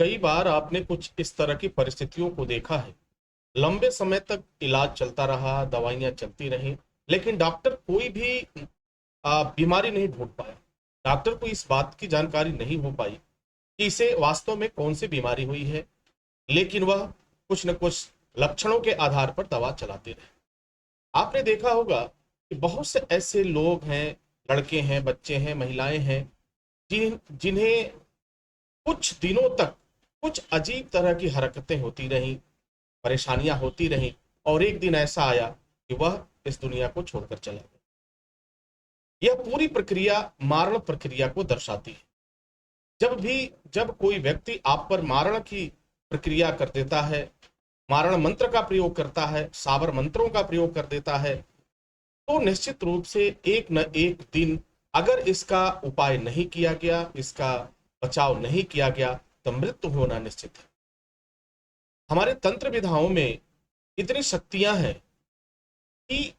कई बार आपने कुछ इस तरह की परिस्थितियों को देखा है। लंबे समय तक इलाज चलता रहा, दवाइयां चलती रहीं, लेकिन डॉक्टर कोई भी बीमारी नहीं ढूंढ पाया। डॉक्टर को इस बात की जानकारी नहीं हो पाई कि इसे वास्तव में कौन सी बीमारी हुई है, लेकिन वह कुछ न कुछ लक्षणों के आधार पर दवा चलाते रहे। आपने देखा होगा कि बहुत से ऐसे लोग हैं, लड़के हैं, बच्चे हैं, महिलाएं हैं, जिन्हें कुछ दिनों तक कुछ अजीब तरह की हरकतें होती रहीं, परेशानियां होती रहीं, और एक दिन ऐसा आया कि वह इस दुनिया को छोड़कर चला गया। यह पूरी प्रक्रिया मारण प्रक्रिया को दर्शाती है। जब कोई व्यक्ति आप पर मारण की प्रक्रिया कर देता है, मारण मंत्र का प्रयोग करता है, सावर मंत्रों का प्रयोग कर देता है, तो निश्चित रूप से एक न एक दिन, अगर इसका उपाय नहीं किया गया, इसका बचाव नहीं किया गया, तो मृत्यु होना निश्चित है। हमारे तंत्र विधाओं में इतनी शक्तियां हैं कि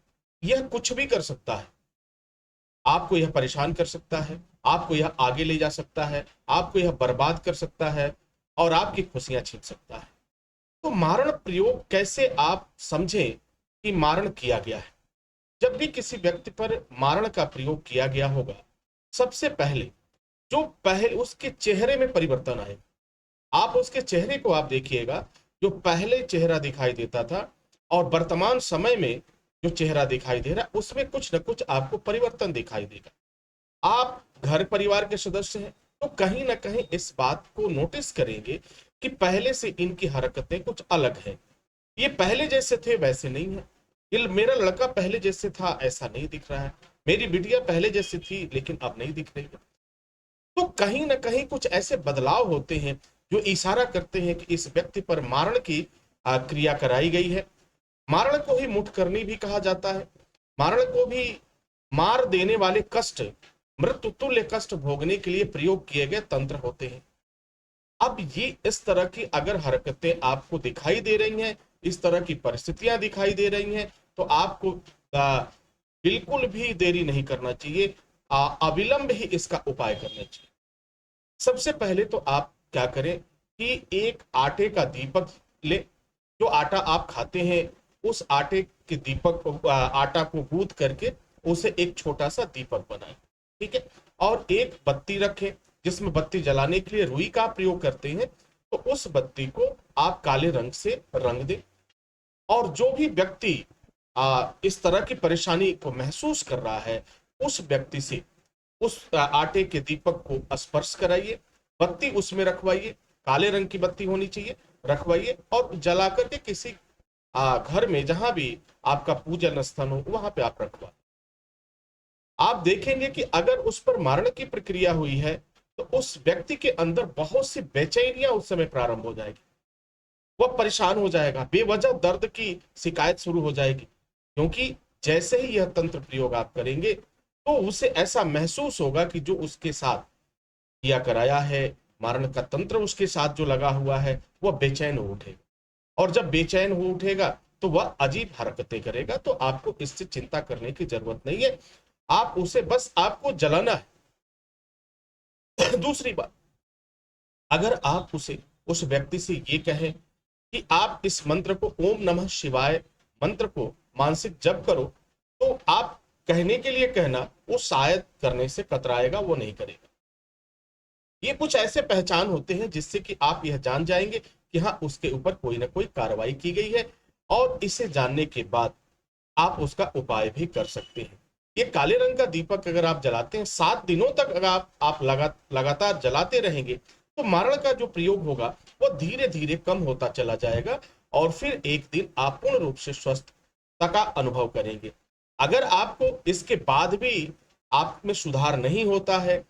यह कुछ भी कर सकता है। आपको यह परेशान कर सकता है, आपको यह आगे ले जा सकता है, आपको यह बर्बाद कर सकता है, और आपकी खुशियां छीन सकता है। तो मारण प्रयोग कैसे आप समझें कि मारण किया गया है। जब भी किसी व्यक्ति पर मारण का प्रयोग किया गया होगा, सबसे पहले जो पहले उसके चेहरे में परिवर्तन आए, आप उसके चेहरे को आप देखिएगा। जो पहले चेहरा दिखाई देता था और वर्तमान समय में जो चेहरा दिखाई दे रहा है, उसमें कुछ न कुछ आपको परिवर्तन दिखाई देगा। आप घर परिवार के सदस्य हैं, तो कहीं ना कहीं इस बात को नोटिस करेंगे कि पहले से इनकी हरकतें कुछ अलग है। ये पहले जैसे थे वैसे नहीं है। ये मेरा लड़का पहले जैसे था ऐसा नहीं दिख रहा है। मेरी बिटिया पहले जैसी थी लेकिन अब नहीं दिख रही है। तो कहीं ना कहीं कुछ ऐसे बदलाव होते हैं जो इशारा करते हैं कि इस व्यक्ति पर मारण की क्रिया कराई गई है। मारण को ही मुठ करनी भी कहा जाता है। मारण को भी मार देने वाले कष्ट, मृत्यु तुल्य कष्ट भोगने के लिए प्रयोग किए गए तंत्र होते हैं। अब ये इस तरह की अगर हरकतें आपको दिखाई दे रही हैं, इस तरह की परिस्थितियां दिखाई दे रही हैं, तो आपको बिल्कुल भी देरी नहीं करना चाहिए। अविलंब ही इसका उपाय करना चाहिए। सबसे पहले तो आप क्या करें कि एक आटे का दीपक ले। जो आटा आप खाते हैं, उस आटे के दीपक को, आटा को गूंथ करके उसे एक छोटा सा दीपक बनाएं। ठीक है। और एक बत्ती रखें, जिसमें बत्ती जलाने के लिए रुई का प्रयोग करते हैं। तो उस बत्ती को आप काले रंग से रंग दें। और जो भी व्यक्ति इस तरह की परेशानी को महसूस कर रहा है, उस व्यक्ति से उस आटे के दीपक को स्पर्श कराइए, बत्ती उसमें रखवाइए। काले रंग की बत्ती होनी चाहिए, रखवाइए और जला करके किसी घर में जहां भी आपका पूजन स्थान हो वहां पे आप रखवा। आप देखेंगे कि अगर उस पर मारने की प्रक्रिया हुई है, तो उस व्यक्ति के अंदर बहुत सी बेचैनियां उस समय प्रारंभ हो जाएगी। वह परेशान हो जाएगा, बेवजह दर्द की शिकायत शुरू हो जाएगी। क्योंकि जैसे ही यह तंत्र प्रयोग आप करेंगे, तो उसे ऐसा महसूस होगा कि जो उसके साथ किया कराया है, मारण का तंत्र उसके साथ जो लगा हुआ है, वह बेचैन हो उठेगा। और जब बेचैन हो उठेगा, तो वह अजीब हरकतें करेगा। तो आपको इससे चिंता करने की जरूरत नहीं है। आप उसे बस आपको जलाना है। दूसरी बात, अगर आप उसे उस व्यक्ति से ये कहें कि आप इस मंत्र को, ओम नमः शिवाय मंत्र को मानसिक जप करो, तो आप कहने के लिए कहना, वो शायद करने से कतराएगा, वो नहीं करेगा। ये कुछ ऐसे पहचान होते हैं जिससे कि आप यह जान जाएंगे कि हाँ, उसके ऊपर कोई ना कोई कार्रवाई की गई है। और इसे जानने के बाद आप उसका उपाय भी कर सकते हैं। ये काले रंग का दीपक अगर आप जलाते हैं, 7 दिनों तक अगर आप लगातार जलाते रहेंगे, तो मारण का जो प्रयोग होगा वो धीरे धीरे कम होता चला जाएगा। और फिर एक दिन आप पूर्ण रूप से स्वस्थता का अनुभव करेंगे। अगर आपको इसके बाद भी आप में सुधार नहीं होता है,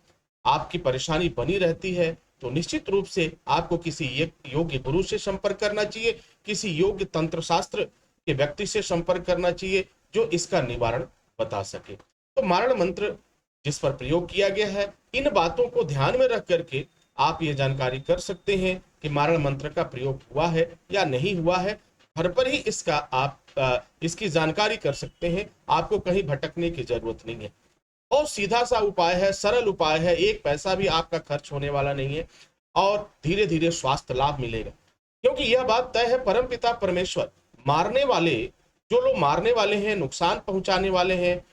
आपकी परेशानी बनी रहती है, तो निश्चित रूप से आपको किसी योग्य गुरु से संपर्क करना चाहिए, किसी योग्य तंत्र शास्त्र के व्यक्ति से संपर्क करना चाहिए, जो इसका निवारण बता सके। तो मारण मंत्र जिस पर प्रयोग किया गया है, इन बातों को ध्यान में रख करके आप ये जानकारी कर सकते हैं कि मारण मंत्र का प्रयोग हुआ है या नहीं हुआ है। घर पर ही इसका आप इसकी जानकारी कर सकते हैं। आपको कहीं भटकने की जरूरत नहीं है। और सीधा सा उपाय है, सरल उपाय है, एक पैसा भी आपका खर्च होने वाला नहीं है। और धीरे धीरे स्वास्थ्य लाभ मिलेगा। क्योंकि यह बात तय है, परमपिता परमेश्वर मारने वाले, जो लोग मारने वाले हैं, नुकसान पहुंचाने वाले हैं,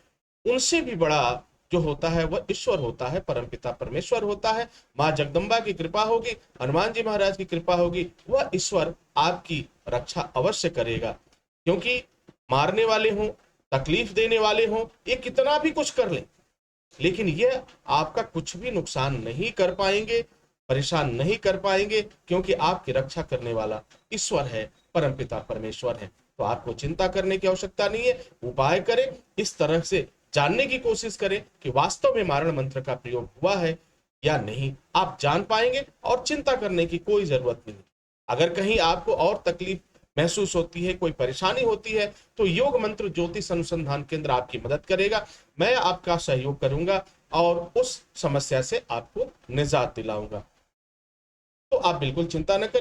उनसे भी बड़ा जो होता है वह ईश्वर होता है, परमपिता परमेश्वर होता है। माँ जगदम्बा की कृपा होगी, हनुमान जी महाराज की कृपा होगी, वह ईश्वर आपकी रक्षा अवश्य करेगा। क्योंकि मारने वाले हों, तकलीफ देने वाले हों, ये कितना भी कुछ कर लें, लेकिन ये आपका कुछ भी नुकसान नहीं कर पाएंगे, परेशान नहीं कर पाएंगे, क्योंकि आपकी रक्षा करने वाला ईश्वर है, परमपिता परमेश्वर है। तो आपको चिंता करने की आवश्यकता नहीं है। उपाय करें, इस तरह से जानने की कोशिश करें कि वास्तव में मारण मंत्र का प्रयोग हुआ है या नहीं। आप जान पाएंगे और चिंता करने की कोई जरूरत नहीं। अगर कहीं आपको और तकलीफ महसूस होती है, कोई परेशानी होती है, तो योग मंत्र ज्योतिष अनुसंधान केंद्र आपकी मदद करेगा। मैं आपका सहयोग करूंगा और उस समस्या से आपको निजात दिलाऊंगा। तो आप बिल्कुल चिंता न करें।